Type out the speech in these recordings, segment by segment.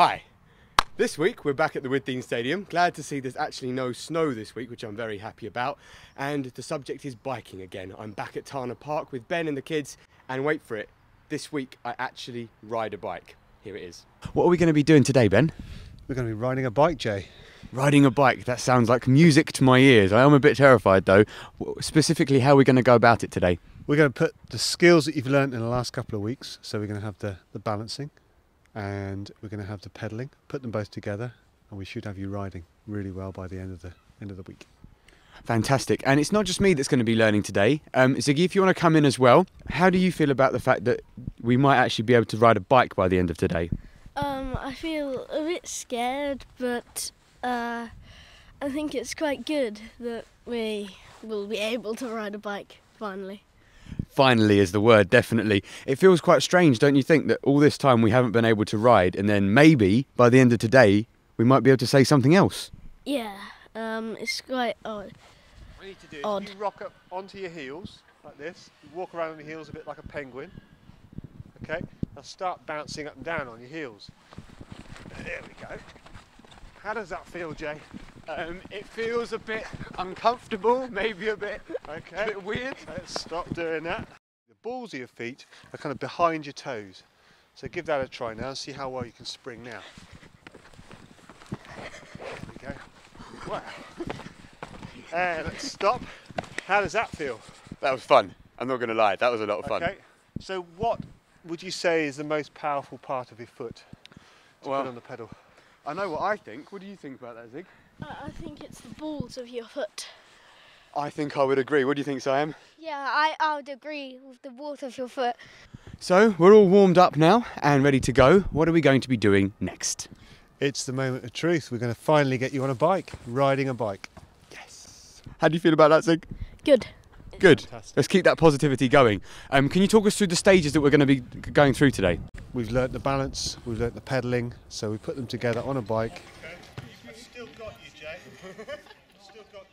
Hi. This week we're back at the Withdean Stadium. Glad to see there's actually no snow this week, which I'm very happy about. And the subject is biking again. I'm back at Tana Park with Ben and the kids, and wait for it, this week I actually ride a bike. Here it is. What are we going to be doing today, Ben? We're going to be riding a bike, Jay. Riding a bike, that sounds like music to my ears. I am a bit terrified though. Specifically, how are we going to go about it today? We're going to put the skills that you've learned in the last couple of weeks. So we're going to have the balancing and we're going to have the pedalling, put them both together, and we should have you riding really well by the end of the week. Fantastic. And it's not just me that's going to be learning today. Ziggy, if you want to come in as well, how do you feel about the fact that we might actually be able to ride a bike by the end of today? I feel a bit scared, but I think it's quite good that we will be able to ride a bike finally. Finally is the word, definitely. It feels quite strange, don't you think, that all this time we haven't been able to ride, and then maybe by the end of today we might be able to say something else? Yeah, it's quite odd. What you need to do is you rock up onto your heels like this. You walk around on your heels a bit like a penguin. Okay, now start bouncing up and down on your heels. There we go. How does that feel, Jay? It feels a bit uncomfortable, maybe a bit weird. Let's stop doing that. The balls of your feet are kind of behind your toes. So give that a try now and see how well you can spring now. There we go. Wow. And let's stop. How does that feel? That was fun. I'm not going to lie, that was a lot of fun. Okay. So what would you say is the most powerful part of your foot to put on the pedal? I know what I think. What do you think about that, Zig? I think it's the balls of your foot. I think I would agree. What do you think, Siam? Yeah, I would agree with the balls of your foot. So we're all warmed up now and ready to go. What are we going to be doing next? It's the moment of truth. We're going to finally get you on a bike, riding a bike. Yes. How do you feel about that, Zig? Good. Good. Fantastic. Let's keep that positivity going. Can you talk us through the stages that we're going to be going through today? We've learnt the balance, we've learnt the pedalling, so we put them together on a bike. I've still got you, Jay. Still got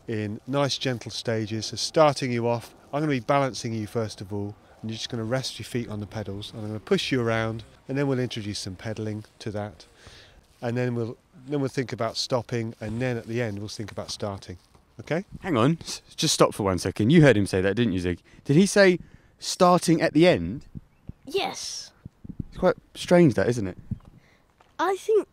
you. In nice gentle stages, so starting you off, I'm going to be balancing you first of all, and you're just going to rest your feet on the pedals, and I'm going to push you around, and then we'll introduce some pedalling to that, and then we'll think about stopping, and then at the end we'll think about starting. Okay? Hang on, just stop for 1 second. You heard him say that, didn't you, Zig? Did he say starting at the end? Yes. It's quite strange, that, isn't it? I think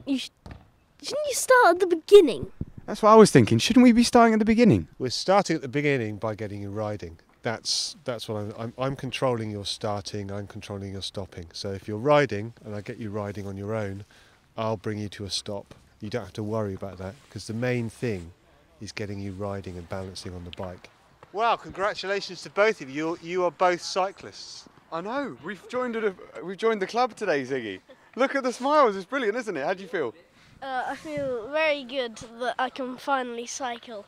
shouldn't you start at the beginning? That's what I was thinking. Shouldn't we be starting at the beginning? We're starting at the beginning by getting you riding. That's what I'm controlling your starting, I'm controlling your stopping. So if you're riding and I get you riding on your own, I'll bring you to a stop. You don't have to worry about that, because the main thing is getting you riding and balancing on the bike. Wow, congratulations to both of you. You are both cyclists. I know. We've joined the club today, Ziggy. Look at the smiles. It's brilliant, isn't it? How do you feel? I feel very good that I can finally cycle.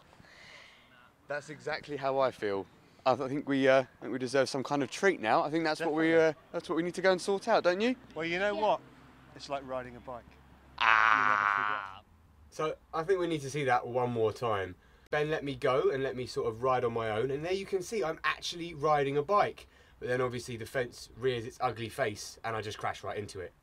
That's exactly how I feel. I think we deserve some kind of treat now. I think that's what we need to go and sort out, don't you? Well, you know what? It's like riding a bike. So I think we need to see that one more time. Ben let me go and let me sort of ride on my own, and there you can see I'm actually riding a bike. But then obviously the fence rears its ugly face and I just crashed right into it.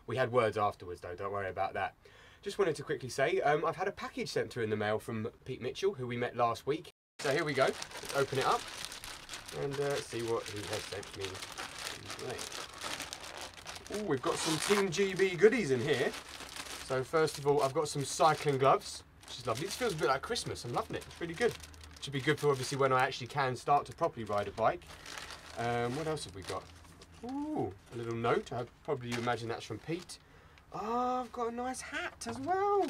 We had words afterwards though, don't worry about that. Just wanted to quickly say, I've had a package sent through in the mail from Pete Mitchell, who we met last week. So here we go, let's open it up and see what he has sent me. Oh, we've got some Team GB goodies in here. So first of all, I've got some cycling gloves, which is lovely. This feels a bit like Christmas, I'm loving it, it's really good. Should be good for obviously when I actually can start to properly ride a bike. What else have we got? Ooh, a little note. I probably imagine that's from Pete. Oh, I've got a nice hat as well.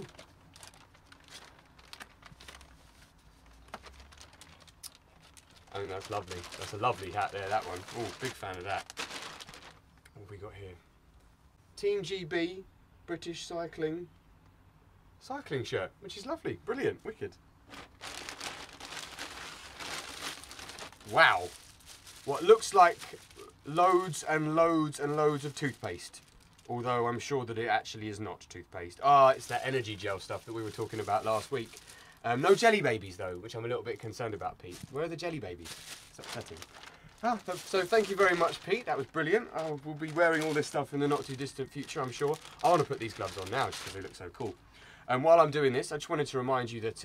I think that's lovely. That's a lovely hat there, that one. Oh, big fan of that. What have we got here? Team GB, British cycling shirt, which is lovely. Brilliant, wicked. Wow. What looks like loads and loads and loads of toothpaste. Although I'm sure that it actually is not toothpaste. Ah, it's that energy gel stuff that we were talking about last week. No jelly babies though, which I'm a little bit concerned about, Pete. Where are the jelly babies? It's upsetting. So thank you very much, Pete. That was brilliant. We'll be wearing all this stuff in the not too distant future, I'm sure. I want to put these gloves on now just because they look so cool. And while I'm doing this, I just wanted to remind you that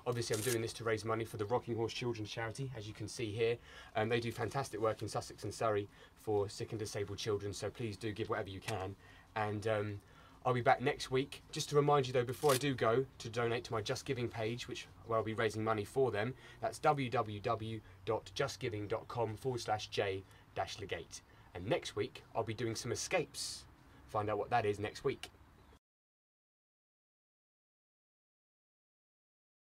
obviously I'm doing this to raise money for the Rocking Horse Children's Charity, as you can see here. They do fantastic work in Sussex and Surrey for sick and disabled children, so please do give whatever you can. And I'll be back next week. Just to remind you though, before I do go, to donate to my Just Giving page, where I'll be raising money for them. That's www.justgiving.com/J-Legate. And next week, I'll be doing some escapes. Find out what that is next week.